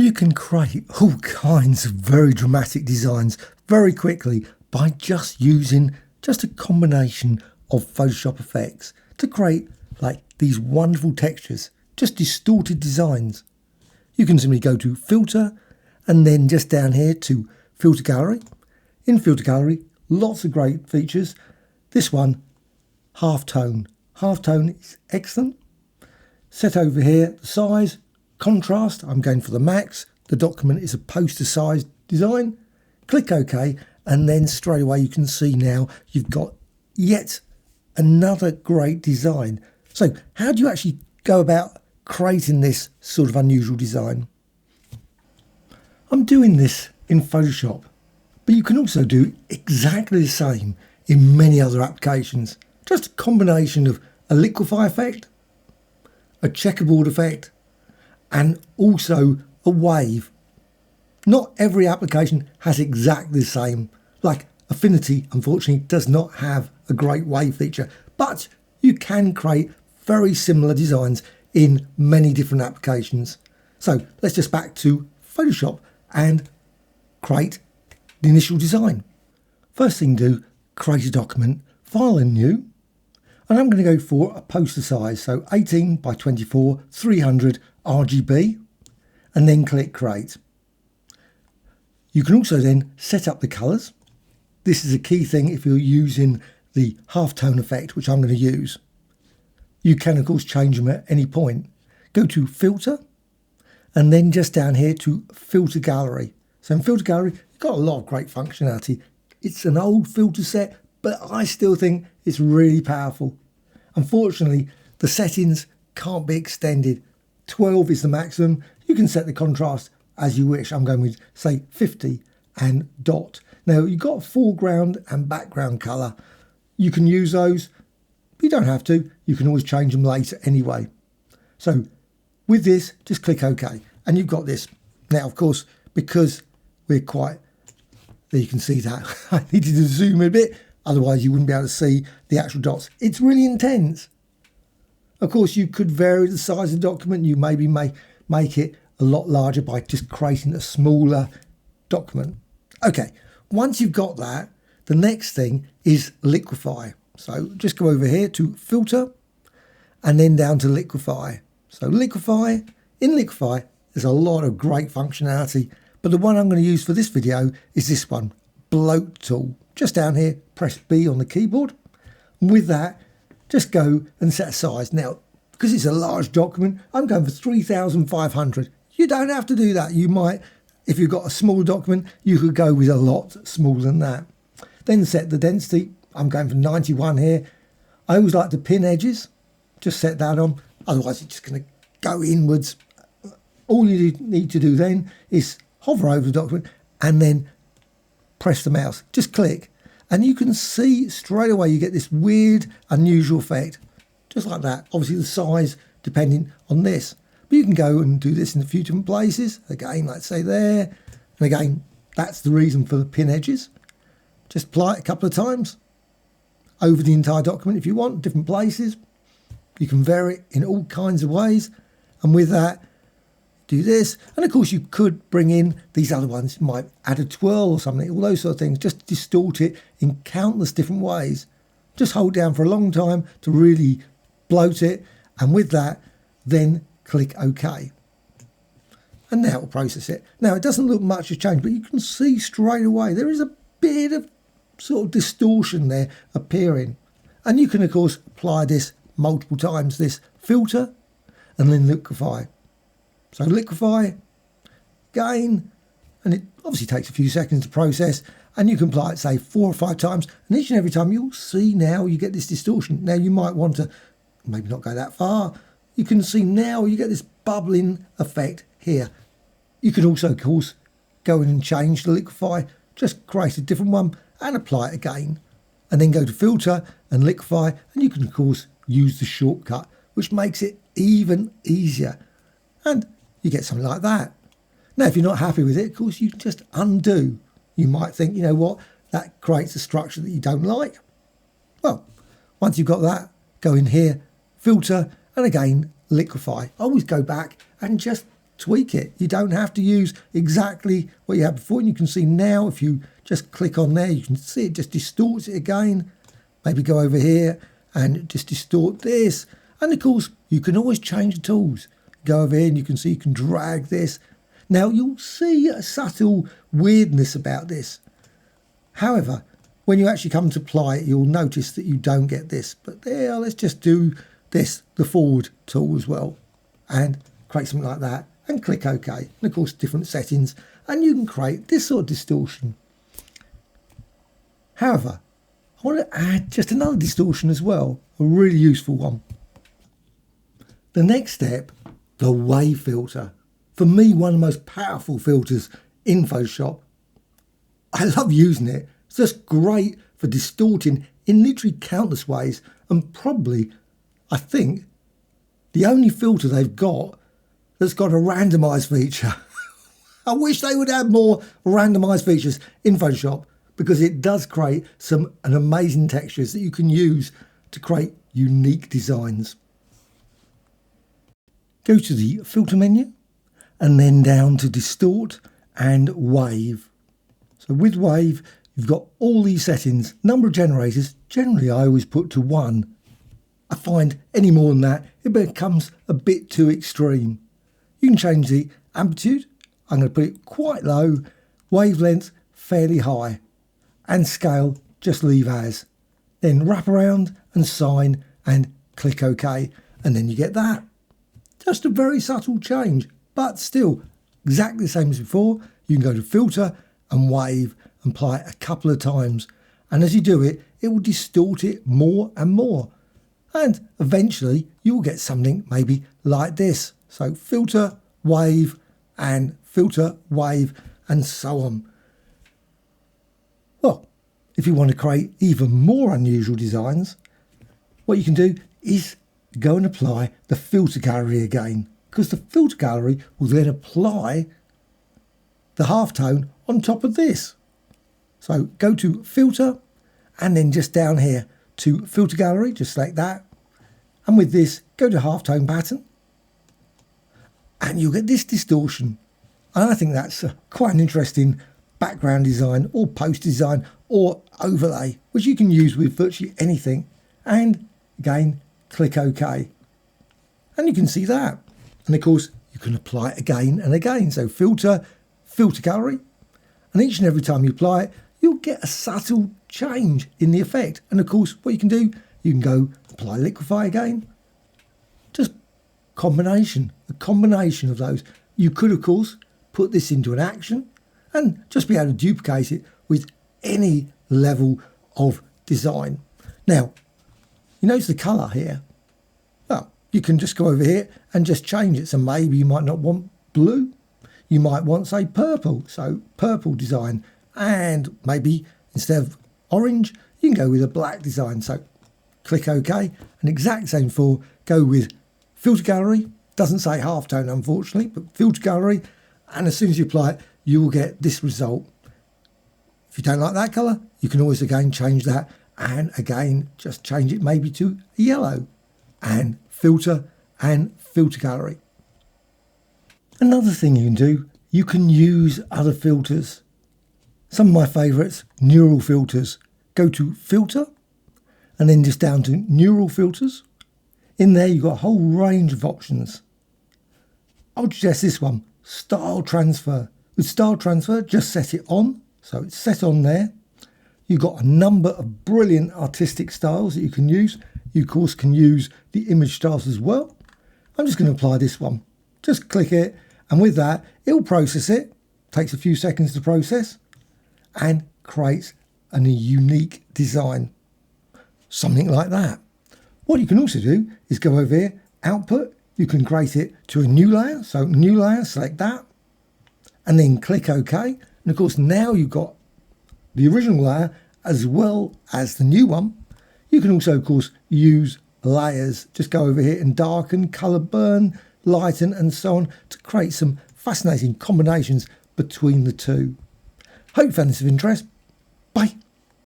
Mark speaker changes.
Speaker 1: You can create all kinds of very dramatic designs very quickly by just using just a combination of Photoshop effects to create like these wonderful textures, just distorted designs. You can simply go to Filter and then just down here to Filter Gallery. In Filter Gallery, lots of great features. This one, Halftone. Halftone is excellent. Set over here the size, contrast, I'm going for the max. The document is a poster size design. Click OK, and then straight away you can see now you've got yet another great design. So how do you actually go about creating this sort of unusual design? I'm doing this in Photoshop, but you can also do exactly the same in many other applications. Just a combination of a liquify effect, a checkerboard effect, and also a wave. Not every application has exactly the same. Like Affinity, unfortunately, does not have a great wave feature, but you can create very similar designs in many different applications. So let's just back to Photoshop and create the initial design. First thing to do, create a document, File and New, and I'm going to go for a poster size, so 18 by 24, 300 RGB, and then click Create. You can also then set up the colours. This is a key thing if you're using the halftone effect, which I'm going to use. You can of course change them at any point. Go to Filter, and then just down here to Filter Gallery. So in Filter Gallery, you've got a lot of great functionality. It's an old filter set, but I still think it's really powerful. Unfortunately, the settings can't be extended. 12 is the maximum. You can set the contrast as you wish. I'm going with, say, 50 and dot. Now, you've got foreground and background colour. You can use those. You don't have to. You can always change them later anyway. So with this, just click OK. And you've got this. Now, of course, because we're quite... There you can see that. I needed to zoom a bit. Otherwise, you wouldn't be able to see the actual dots. It's really intense. Of course, you could vary the size of the document. You maybe make it a lot larger by just creating a smaller document. Okay, once you've got that, the next thing is liquify. So just go over here to Filter and then down to liquify. So liquify, in liquify, there's a lot of great functionality, but the one I'm going to use for this video is this one, Bloat Tool. Just down here, press B on the keyboard. And with that, just go and set a size. Now, because it's a large document, I'm going for 3,500. You don't have to do that. You might, if you've got a small document, you could go with a lot smaller than that. Then set the density. I'm going for 91 here. I always like to pin edges. Just set that on. Otherwise, it's just going to go inwards. All you need to do then is hover over the document and then press the mouse. Just click. And you can see straight away you get this weird, unusual effect. Just like that. Obviously, the size depending on this. But you can go and do this in a few different places. Again, let's say there. And again, that's the reason for the pin edges. Just apply it a couple of times over the entire document if you want, different places. You can vary it in all kinds of ways. And with that, do this. And of course, you could bring in these other ones. You might add a twirl or something, all those sort of things. Just distort it in countless different ways. Just hold down for a long time to really bloat it. And with that, then click OK. And now it'll process it. Now, it doesn't look much has changed, but you can see straight away there is a bit of sort of distortion there appearing. And you can, of course, apply this multiple times, this filter, and then liquify. So liquify, again, and it obviously takes a few seconds to process, and you can apply it, say, 4 or 5 times, and each and every time you'll see now you get this distortion. Now you might want to maybe not go that far. You can see now you get this bubbling effect here. You can also, of course, go in and change the liquify, just create a different one and apply it again. And then go to Filter and Liquify, and you can, of course, use the shortcut, which makes it even easier. And you get something like that. Now, if you're not happy with it, of course, you can just undo. You might think, you know what, that creates a structure that you don't like. Well, once you've got that, go in here, Filter, and again, Liquify. Always go back and just tweak it. You don't have to use exactly what you had before. And you can see now, if you just click on there, you can see it just distorts it again. Maybe go over here and just distort this. And of course, you can always change the tools. Go over here and you can see you can drag this. Now you'll see a subtle weirdness about this. However, when you actually come to apply it, you'll notice that you don't get this. But there, let's just do this, the forward tool as well, and create something like that and click OK. And of course, different settings, and you can create this sort of distortion. However, I want to add just another distortion as well, a really useful one. The next step, the wave filter. For me, one of the most powerful filters in Photoshop. I love using it. It's just great for distorting in literally countless ways, and probably, I think, the only filter they've got that's got a randomize feature. I wish they would add more randomize features in Photoshop, because it does create an amazing textures that you can use to create unique designs. Go to the filter menu and then down to distort and wave. So with wave, you've got all these settings. Number of generators, generally I always put to 1. I find any more than that, it becomes a bit too extreme. You can change the amplitude. I'm going to put it quite low, wavelength fairly high, and scale just leave as. Then wrap around and sign and click OK, and then you get that. Just a very subtle change, but still exactly the same as before. You can go to filter and wave and apply it a couple of times, and as you do it, it will distort it more and more, and eventually you will get something maybe like this. So filter, wave, and filter, wave, and so on. Well, if you want to create even more unusual designs, what you can do is go and apply the filter gallery again, because the filter gallery will then apply the halftone on top of this. So go to filter and then just down here to filter gallery, just like that. And with this, go to halftone pattern and you'll get this distortion. And I think that's quite an interesting background design or post design or overlay, which you can use with virtually anything. And again, click OK. And you can see that. And of course, you can apply it again and again. So filter, filter gallery. And each and every time you apply it, you'll get a subtle change in the effect. And of course, what you can do, you can go apply liquify again. Just a combination of those. You could, of course, put this into an action and just be able to duplicate it with any level of design. Now, you notice the colour here. Well, you can just go over here and just change it. So maybe you might not want blue. You might want, say, purple. So purple design. And maybe instead of orange, you can go with a black design. So click OK. And exact same for go with filter gallery. Doesn't say halftone, unfortunately, but filter gallery. And as soon as you apply it, you will get this result. If you don't like that colour, you can always again change that. And again, just change it maybe to yellow. And filter gallery. Another thing you can do, you can use other filters. Some of my favourites, neural filters. Go to filter and then just down to neural filters. In there you've got a whole range of options. I would suggest this one, style transfer. With style transfer, just set it on. So it's set on there. You've got a number of brilliant artistic styles that you can use. You of course can use the image styles as well. I'm just going to apply this one. Just click it, and with that it will process it. Takes a few seconds to process and creates a unique design. Something like that. What you can also do is go over here, output. You can create it to a new layer. So new layer, select that and then click OK. And of course now you've got the original layer as well as the new one. You can also of course use layers. Just go over here and darken, colour burn, lighten and so on to create some fascinating combinations between the two. Hope you found this of interest. Bye.